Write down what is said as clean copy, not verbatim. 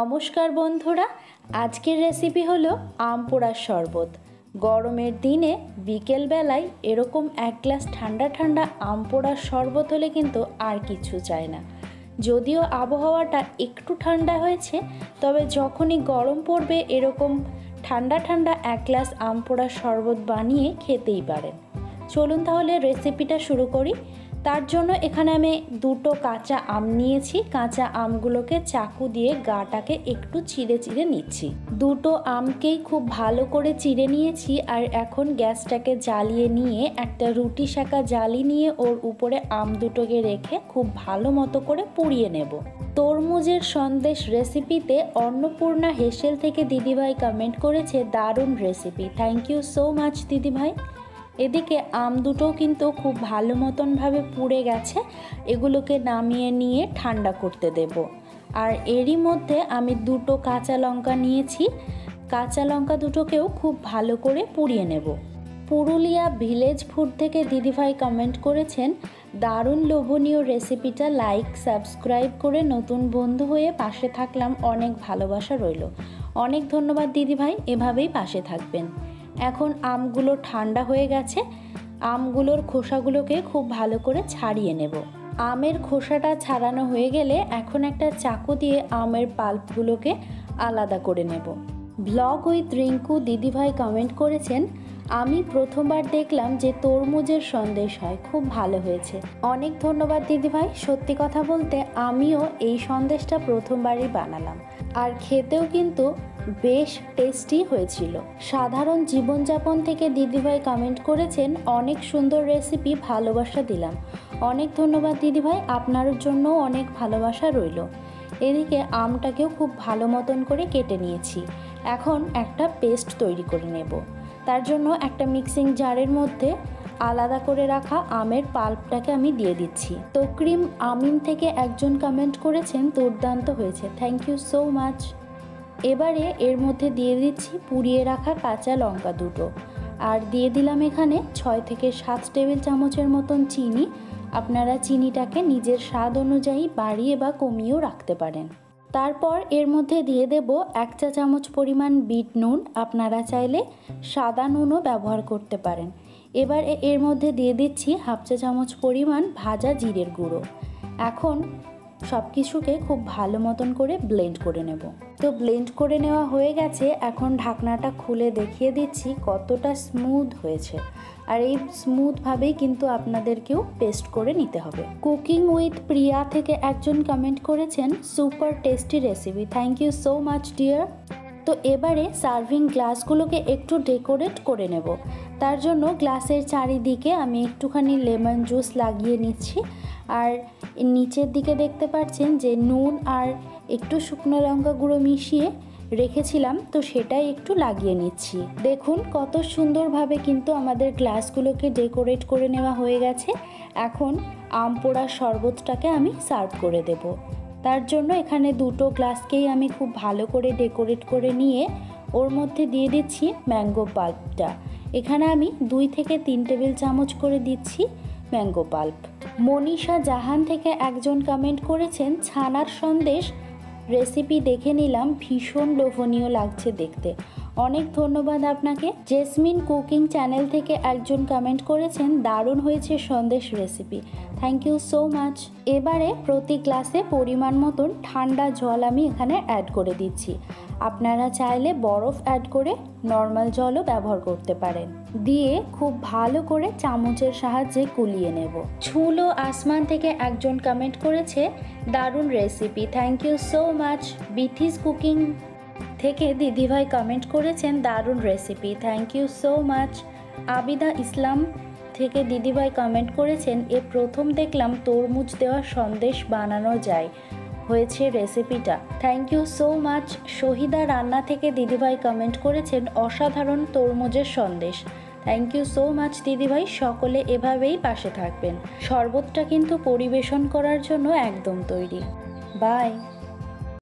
নমস্কার বন্ধুরা, আজকের রেসিপি হলো আম পোড়ার শরবত। গরমের দিনে বিকেলবেলায় এরকম এক গ্লাস ঠান্ডা ঠান্ডা আম পোড়ার শরবত হলে কিন্তু আর কিছু চাই না। যদিও আবহাওয়াটা একটু ঠান্ডা হয়েছে, তবে যখনই গরম পড়বে এরকম ঠান্ডা ঠান্ডা এক গ্লাস আম পোড়ার শরবত বানিয়ে খেতেই পারেন। চলুন তাহলে রেসিপিটা শুরু করি। তার জন্য এখানে আমি দুটো কাঁচা আম নিয়েছি। কাঁচা আমগুলোকে চাকু দিয়ে গাটাকে একটু চিড়ে চিড়ে নিচ্ছি। দুটো আমকেই খুব ভালো করে চিড়ে নিয়েছি। আর এখন গ্যাসটাকে জ্বালিয়ে নিয়ে একটা রুটি সেঁকা জালি নিয়ে ওর উপরে আম দুটোকে রেখে খুব ভালো মতো করে পুড়িয়ে নেব। তরমুজের সন্দেশ রেসিপিতে অন্নপূর্ণা হেসেল থেকে দিদিভাই কমেন্ট করেছে, দারুণ recipe, thank you so much দিদিভাই। এদিকে আম দুটো কিন্তু খুব ভালো মতনভাবে পুড়ে গেছে। এগুলোকে নামিয়ে নিয়ে ঠান্ডা করতে দেব। আর এরই মধ্যে আমি দুটো কাঁচা লঙ্কা নিয়েছি। কাঁচা লঙ্কা দুটোকেও খুব ভালো করে পুড়িয়ে নেব। পুরুলিয়া ভিলেজ ফুড থেকে দিদিভাই কমেন্ট করেছেন, দারুণ লোভনীয় রেসিপিটা, লাইক সাবস্ক্রাইব করে নতুন বন্ধু হয়ে পাশে থাকলাম, অনেক ভালোবাসা রইল। অনেক ধন্যবাদ দিদিভাই, এভাবেই পাশে থাকবেন। এখন আমগুলো ঠান্ডা হয়ে গেছে। আমগুলোর খোসাগুলোকে খুব ভালো করে ছাড়িয়ে নেব। আমের খোসাটা ছাড়ানো হয়ে গেলে এখন একটা চাকু দিয়ে আমের পাল্পগুলোকে আলাদা করে নেব। ব্লগ উইথ রিঙ্কু দিদিভাই কমেন্ট করেছেন, আমি প্রথমবার দেখলাম যে তরমুজের সন্দেশ হয়, খুব ভালো হয়েছে। অনেক ধন্যবাদ দিদিভাই। সত্যি কথা বলতে আমিও এই সন্দেশটা প্রথমবারই বানালাম, আর খেতেও কিন্তু বেশ টেস্টি হয়েছিল। সাধারণ জীবনযাপন থেকে দিদিভাই কমেন্ট করেছেন, অনেক সুন্দর রেসিপি, ভালোবাসা দিলাম। অনেক ধন্যবাদ দিদিভাই, আপনার জন্য অনেক ভালোবাসা রইল। এদিকে আমটাকেও খুব ভালো মতন করে কেটে নিয়েছি। এখন একটা পেস্ট তৈরি করে নেব। তার জন্য একটা মিক্সিং জারের মধ্যে আলাদা করে রাখা আমের পাল্পটাকে আমি দিয়ে দিচ্ছি। তকরিম আমিন থেকে একজন কমেন্ট করেছেন, দুর্দান্ত হয়েছে, থ্যাংক ইউ সো মাচ। এবারে এর মধ্যে দিয়ে দিচ্ছি পুড়িয়ে রাখা কাঁচা লঙ্কা দুটো, আর দিয়ে দিলাম এখানে 6 থেকে 7 টেবিল চামচের মতন চিনি। আপনারা চিনিটাকে নিজের স্বাদ অনুযায়ী বাড়িয়ে বা কমিয়েও রাখতে পারেন। তারপর এর মধ্যে দিয়ে দেব 1 চা চামচ পরিমাণ বিট নুন। আপনারা চাইলে সাদা নুনও ব্যবহার করতে পারেন। এবার এর মধ্যে দিয়ে দিচ্ছি 1/2 চা চামচ পরিমাণ ভাজা জিরের গুঁড়ো। এখন সব কিছুকে খুব ভালো মতন করে ব্লেন্ড করে নেব। তো ব্লেন্ড করে নেওয়া হয়ে গেছে। এখন ঢাকনাটা খুলে দেখিয়ে দিচ্ছি কতটা স্মুথ হয়েছে। আর এই স্মুথভাবেই কিন্তু আপনাদেরকেও পেস্ট করে নিতে হবে। কুকিং উইথ প্রিয়া থেকে একজন কমেন্ট করেছেন, super tasty recipe, thank you so much dear. তো এবারে সার্ভিং গ্লাসগুলোকে একটু ডেকোরেট করে নেব। তার জন্য গ্লাসের চারিদিকে আমি একটুখানি লেমন জুস লাগিয়ে নিচ্ছি। আর নিচের দিকে দেখতে পাচ্ছেন যে নুন আর একটু শুকনো লঙ্কা গুঁড়ো মিশিয়ে রেখেছিলাম, তো সেটাই একটু লাগিয়ে নিচ্ছি। দেখুন কত সুন্দরভাবে কিন্তু আমাদের গ্লাসগুলোকে ডেকোরেট করে নেওয়া হয়ে গেছে। এখন আম পোড়ার শরবতটাকে আমি সার্ভ করে দেব। তার জন্য এখানে দুটো গ্লাসকেই আমি খুব ভালো করে ডেকোরেট করে নিয়ে ওর মধ্যে দিয়ে দিচ্ছি ম্যাঙ্গো পাল্পটা। এখানে আমি 2 থেকে 3 টেবিল চামচ করে দিচ্ছি ম্যাঙ্গো পাল্প। মনীষা জাহান থেকে একজন কমেন্ট করেছেন, ছানার সন্দেশ রেসিপি দেখে নিলাম, ভীষণ লোভনীয় লাগছে দেখতে। অনেক ধন্যবাদ আপনাকে। জেসমিন কুকিং চ্যানেল থেকে একজন কমেন্ট করেছেন, দারুণ হয়েছে sandesh recipe, thank you so much. এবারে প্রতি গ্লাসে পরিমাণ মতন ঠান্ডা জল আমি এখানে অ্যাড করে দিচ্ছি। আপনারা চাইলে বরফ অ্যাড করে নর্মাল জলও ব্যবহার করতে পারেন। দিয়ে খুব ভালো করে চামচের সাহায্যে গুলিয়ে নেব। ছুলো আসমান থেকে একজন কমেন্ট করেছে, দারুণ recipe, thank you so much. বিথিস কুকিং থেকে দিদিভাই কমেন্ট করেছেন, দারুণ recipe, thank you so much. Abida Islam থেকে দিদিভাই কমেন্ট করেছেন, এ প্রথম দেখলাম তরমুজ দেওয়া সন্দেশ বানানো যায়, হয়েছে রেসিপিটা, thank you so much. Shahida রান্না থেকে দিদিভাই কমেন্ট করেছেন, অসাধারণ তরমুজের sandesh, thank you so much দিদিভাই। সকলে এভাবেই পাশে থাকবেন। শরবতটা কিন্তু পরিবেশন করার জন্য একদম তৈরি। বাই।